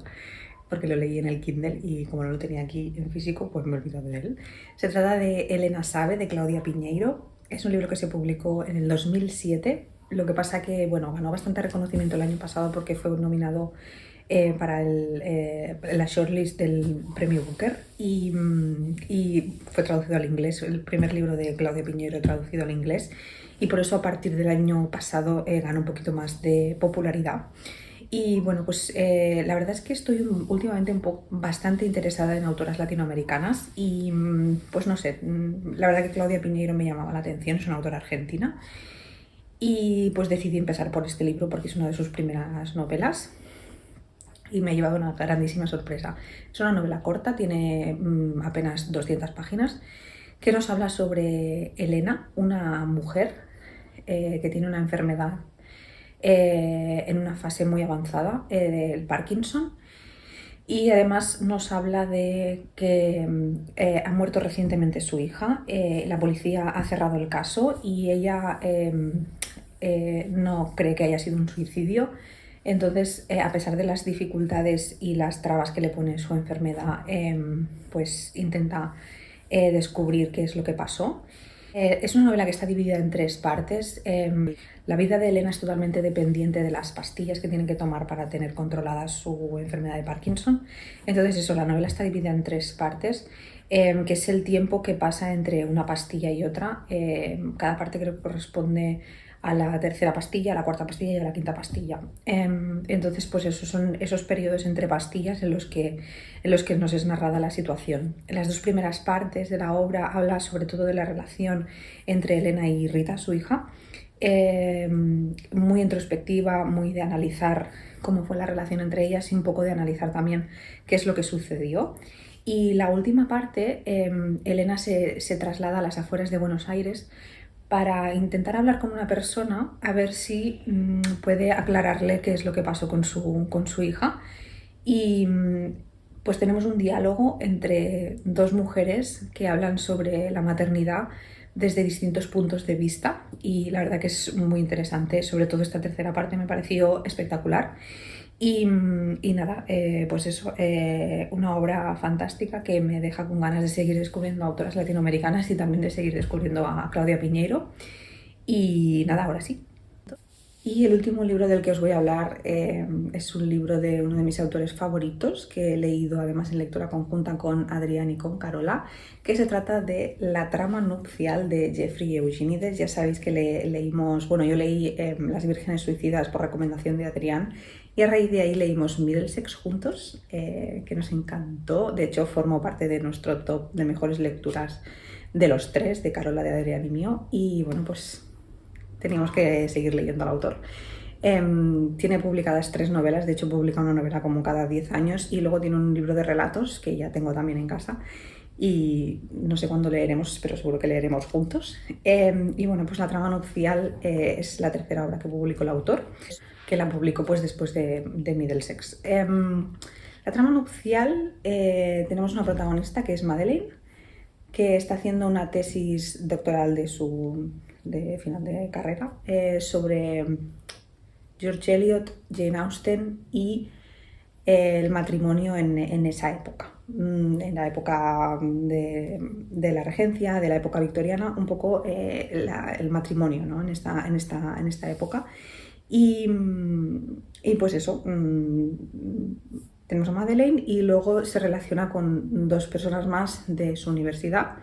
porque lo leí en el Kindle y como no lo tenía aquí en físico, pues me he olvidado de él. Se trata de Elena sabe, de Claudia Piñeiro. Es un libro que se publicó en el 2007. Lo que pasa que, bueno, ganó bastante reconocimiento el año pasado porque fue nominado para la shortlist del premio Booker y fue traducido al inglés, el primer libro de Claudia Piñeiro traducido al inglés, y por eso a partir del año pasado ganó un poquito más de popularidad. Y bueno, pues la verdad es que estoy últimamente bastante interesada en autoras latinoamericanas y pues no sé, la verdad que Claudia Piñeiro me llamaba la atención, es una autora argentina y pues decidí empezar por este libro porque es una de sus primeras novelas y me ha llevado una grandísima sorpresa. Es una novela corta, tiene apenas 200 páginas, que nos habla sobre Elena, una mujer que tiene una enfermedad en una fase muy avanzada del Parkinson, y además nos habla de que ha muerto recientemente su hija. La policía ha cerrado el caso y ella no cree que haya sido un suicidio. Entonces, a pesar de las dificultades y las trabas que le pone su enfermedad, pues intenta descubrir qué es lo que pasó. Es una novela que está dividida en 3 partes. La vida de Elena es totalmente dependiente de las pastillas que tiene que tomar para tener controlada su enfermedad de Parkinson. Entonces eso, la novela está dividida en 3 partes, que es el tiempo que pasa entre una pastilla y otra. Cada parte creo que corresponde a la tercera pastilla, a la cuarta pastilla y a la quinta pastilla. Entonces, pues esos son esos periodos entre pastillas en los que nos es narrada la situación. En las 2 primeras partes de la obra habla sobre todo de la relación entre Elena y Rita, su hija, muy introspectiva, muy de analizar cómo fue la relación entre ellas y un poco de analizar también qué es lo que sucedió. Y la última parte, Elena se traslada a las afueras de Buenos Aires para intentar hablar con una persona a ver si puede aclararle qué es lo que pasó con su hija. Y pues tenemos un diálogo entre 2 mujeres que hablan sobre la maternidad desde distintos puntos de vista y la verdad que es muy interesante, sobre todo esta tercera parte me pareció espectacular. Y nada, pues eso, una obra fantástica que me deja con ganas de seguir descubriendo autoras latinoamericanas y también de seguir descubriendo a Claudia Piñeiro. Y nada, ahora sí. Y el último libro del que os voy a hablar es un libro de uno de mis autores favoritos, que he leído además en lectura conjunta con Adrián y con Carola, que se trata de La trama nupcial de Jeffrey Eugenides. Ya sabéis que leímos, bueno, yo leí Las vírgenes suicidas por recomendación de Adrián y a raíz de ahí leímos Middlesex juntos, que nos encantó. De hecho, formó parte de nuestro top de mejores lecturas de los 3, de Carola, de Adrián y mío. Y bueno, pues teníamos que seguir leyendo al autor. Tiene publicadas 3 novelas, de hecho publica una novela como cada 10 años y luego tiene un libro de relatos que ya tengo también en casa y no sé cuándo leeremos, pero seguro que leeremos juntos. Y bueno, pues La trama nupcial es la tercera obra que publicó el autor, que la publicó pues después de Middlesex. La trama nupcial, tenemos una protagonista que es Madeleine, que está haciendo una tesis doctoral de final de carrera sobre George Eliot, Jane Austen y el matrimonio en esa época, en la época de la regencia, de la época victoriana, un poco el matrimonio, ¿no?, en esta época. Y pues eso, tenemos a Madeleine y luego se relaciona con dos personas más de su universidad.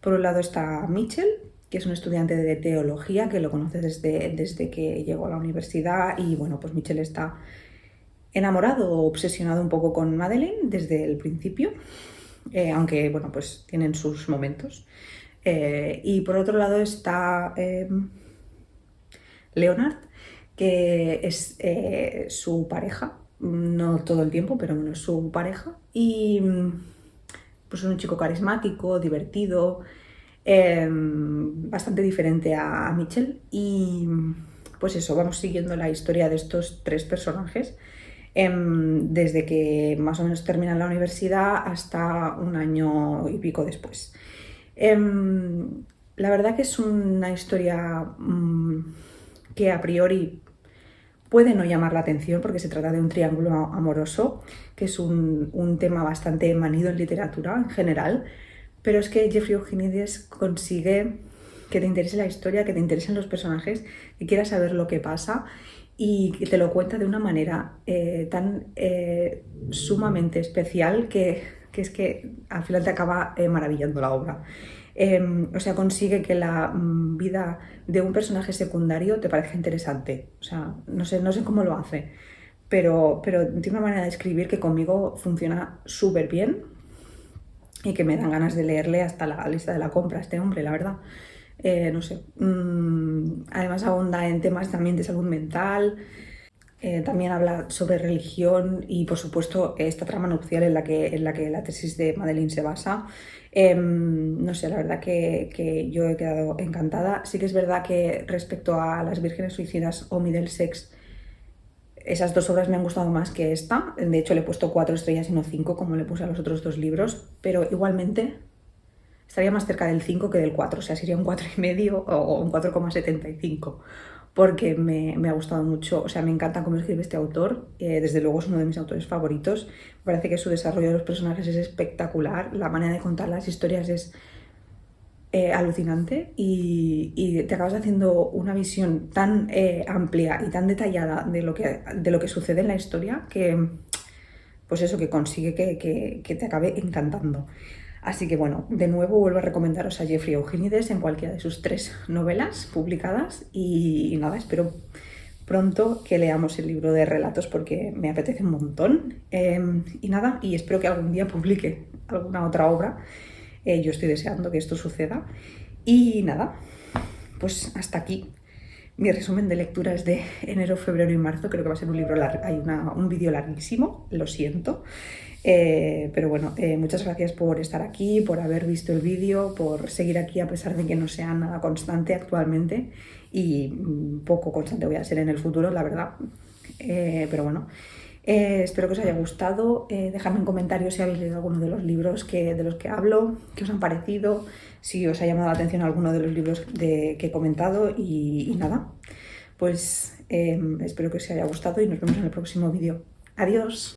Por un lado está Mitchell, que es un estudiante de teología que lo conoce desde que llegó a la universidad, y bueno, pues Mitchell está enamorado o obsesionado un poco con Madeleine desde el principio, aunque bueno, pues tienen sus momentos. Y por otro lado está Leonard, que es su pareja, no todo el tiempo, pero bueno, es su pareja, y pues es un chico carismático, divertido, bastante diferente a Mitchell, y pues eso, vamos siguiendo la historia de estos tres personajes desde que más o menos terminan la universidad hasta un año y pico después. La verdad que es una historia que a priori puede no llamar la atención porque se trata de un triángulo amoroso, que es un tema bastante manido en literatura en general, pero es que Jeffrey Eugenides consigue que te interese la historia, que te interesen los personajes, que quieras saber lo que pasa y que te lo cuenta de una manera tan sumamente especial que es que al final te acaba maravillando la obra. O sea, consigue que la vida de un personaje secundario te parezca interesante. O sea, no sé cómo lo hace, pero tiene una manera de escribir que conmigo funciona súper bien y que me dan ganas de leerle hasta la lista de la compra a este hombre, la verdad. No sé. Además ahonda en temas también de salud mental. También habla sobre religión y, por supuesto, esta trama nupcial en la que la tesis de Madeleine se basa. No sé, la verdad que yo he quedado encantada. Sí que es verdad que respecto a Las Vírgenes Suicidas o Middlesex, esas dos obras me han gustado más que esta. De hecho, le he puesto 4 estrellas y no 5, como le puse a los otros dos libros, pero igualmente estaría más cerca del 5 que del 4, o sea, sería un 4,5 o un 4,75, porque me ha gustado mucho, o sea, me encanta cómo escribe este autor, desde luego es uno de mis autores favoritos, me parece que su desarrollo de los personajes es espectacular, la manera de contar las historias es alucinante, y te acabas haciendo una visión tan amplia y tan detallada de lo que sucede en la historia que, pues eso, que consigue que te acabe encantando. Así que bueno, de nuevo vuelvo a recomendaros a Jeffrey Eugenides en cualquiera de sus 3 novelas publicadas, y nada, espero pronto que leamos el libro de relatos porque me apetece un montón. Y nada, y espero que algún día publique alguna otra obra. Yo estoy deseando que esto suceda. Y nada, pues hasta aquí mi resumen de lecturas de enero, febrero y marzo. Creo que va a ser un libro largo, hay un vídeo larguísimo, lo siento. Pero bueno, muchas gracias por estar aquí, por haber visto el vídeo, por seguir aquí a pesar de que no sea nada constante actualmente, y poco constante voy a ser en el futuro, la verdad. Pero bueno, espero que os haya gustado. Dejadme en comentarios si habéis leído alguno de los libros de los que hablo, qué os han parecido, si os ha llamado la atención alguno de los libros que he comentado, y nada, pues espero que os haya gustado y nos vemos en el próximo vídeo. Adiós.